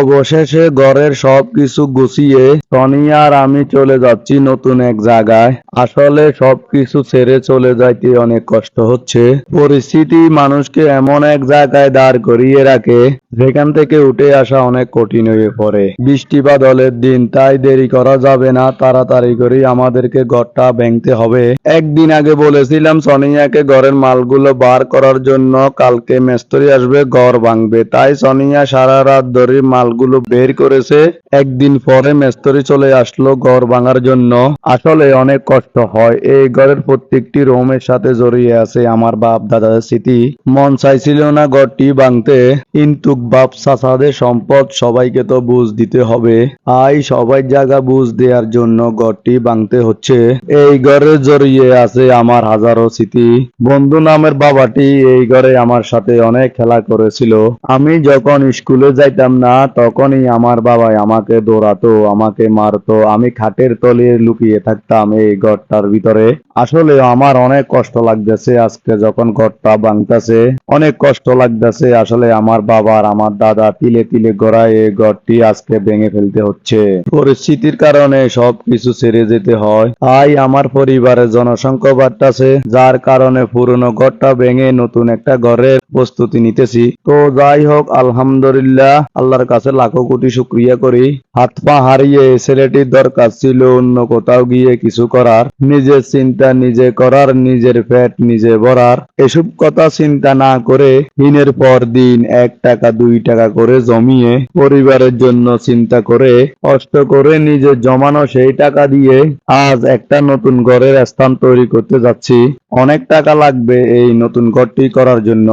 অবশেষে ঘরের সবকিছু গুছিয়ে সনি আর আমি চলে যাচ্ছি নতুন এক জায়গায়। আসলে সবকিছু ছেড়ে চলে যাইতে অনেক কষ্ট হচ্ছে। পরিস্থিতি মানুষকে এমন এক জায়গায় দাঁড় করিয়ে রাখে যেখান থেকে উঠে আসা অনেক কঠিন হয়ে পড়ে। বৃষ্টি বাদলের দিন, তাই দেরি করা যাবে না, তাড়াতাড়ি করে আমাদেরকে ঘরটা ভাঙতে হবে। একদিন আগে বলেছিলাম সনিয়াকে ঘরের মালগুলো বার করার জন্য, কালকে মিস্ত্রি আসবে ঘর ভাঙবে। তাই সনিয়া সারা রাত ধরে মালগুলো বের করেছে। একদিন পরে মিস্ত্রি চলে আসলো ঘর ভাঙার জন্য। আসলে অনেক কষ্ট হয়। এই ঘরের প্রত্যেকটি রুমের সাথে জড়িয়ে আছে আমার বাপ দাদার স্মৃতি। মন চাইছিল না ঘরটি ভাঙতে, কিন্তু বাপ চাচাদের সম্পদ, সবাইকে তো বুঝ দিতে হবে। তাই সবাই জায়গা বুঝ দেওয়ার জন্য ঘরটি ভাঙতে হচ্ছে। এই ঘরে জড়িয়ে আছে আমার হাজারো স্মৃতি। বন্ধু নামের বাবাটি এই ঘরে আমার সাথে অনেক খেলা করেছিল। আমি যখন স্কুলে যাইতাম না তখনই আমার বাবা আমাকে দৌড়াতো, আমাকে মারতো। আমি খাটের তলে লুকিয়ে থাকতাম এই ঘরটার ভিতরে। আসলে আমার অনেক কষ্ট লাগতেছে আজকে যখন ঘরটা ভাঙতেছে, অনেক কষ্ট লাগতেছে। আসলে আমার বাবা আর আমার দাদা তিলে তিলে গড়ায় এই ঘরটি আজকে ভেঙে ফেলতে হচ্ছে। পরিস্থিতির কারণে সবকিছু ছেড়ে যেতে হয়। তাই আমার পরিবারের জনসংখ্যা বাড়তেছে, যার কারণে পুরনো ঘরটা ভেঙে নতুন একটা ঘরের প্রস্তুতি নিতেছি। তো যাই হোক, আলহামদুলিল্লাহ, আল্লাহর কাছে লাখো কোটি শুকরিয়া করি। হাত পা হারিয়ে ছেলেটির দরকার ছিল অন্য কোথাও গিয়ে কিছু করার, নিজের চিন্তা নিজে করার, নিজের পেট নিজে ভরার। এসব কথা চিন্তা না করে দিনের পর দিন 1 টাকা 2 টাকা করে জমিয়ে পরিবারের জন্য চিন্তা করে কষ্ট করে নিজের জমানো সেই টাকা দিয়ে আজ একটা নতুন ঘরের স্থান তৈরি করতে যাচ্ছি। অনেক টাকা লাগবে এই নতুন ঘরটি করার জন্য।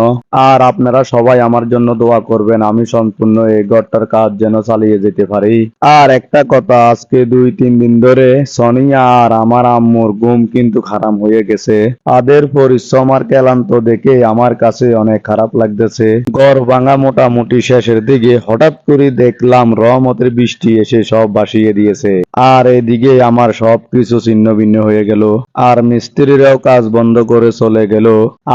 আর আপনারা সবাই আমার জন্য দোয়া করবেন, আমি সম্পূর্ণ এই ঘরটার কাজ যেন চালিয়ে যেতে পারি। আর একটা কথা, আজকে 2-3 দিন ধরে সনিয়া আর আমার আম্মুর ঘুম কিন্তু খারাপ হয়ে গেছে। তাদের পরিশ্রম আর ক্লান্ত দেখে আমার কাছে অনেক খারাপ লাগতেছে। ঘর ভাঙা মোটামুটি শেষের দিকে হঠাৎ করে দেখলাম রহমতের বৃষ্টি এসে সব ভাসিয়ে দিয়েছে। আর এদিকে আমার সবকিছু ছিন্ন ভিন্ন হয়ে গেল। আর মিস্ত্রিরাও কাজ বন্ধ করে চলে গেল।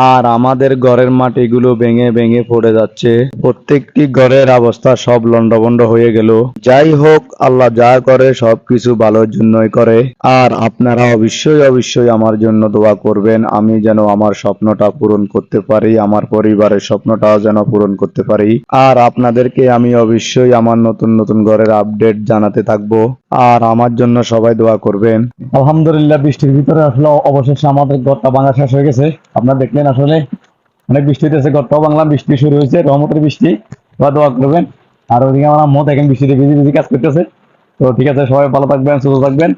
আর আমাদের ঘরের মাটিগুলো ভেঙে ভেঙে পড়ে যাচ্ছে। প্রত্যেকটি ঘরের অবস্থা সব লন্ডভন্ড হয়ে গেল। যাই হোক, আল্লাহ যা করে সবকিছু ভালোর জন্যই করে। আর আপনারা অবশ্যই অবশ্যই আমার জন্য দোয়া করবেন, আমি যেন আমার স্বপ্নটা পূরণ করতে পারি, আমার পরিবারের স্বপ্নটাও যেন পূরণ করতে পারি। আর আপনাদেরকে আমি অবশ্যই আমার নতুন নতুন ঘরের আপডেট জানাতে থাকবো। আর আমার জন্য সবাই দোয়া করবেন। আলহামদুলিল্লাহ, বৃষ্টির ভিতরে আসলে অবশেষে আমাদের ঘরটা ভাঙা শেষ হয়ে গেছে। আপনারা দেখলেন আসলে অনেক বৃষ্টি হইতেছে, ঘরটাও বাংলাম, বৃষ্টি শুরু হয়েছে, রহমতের বৃষ্টি। দোয়া করবেন। আর ওইদিকে আমার আম্মু দেখেন বৃষ্টিতে ভিজি ভিজি কাজ করতেছে। তো ঠিক আছে, সবাই ভালো থাকবেন, সুস্থ থাকবেন।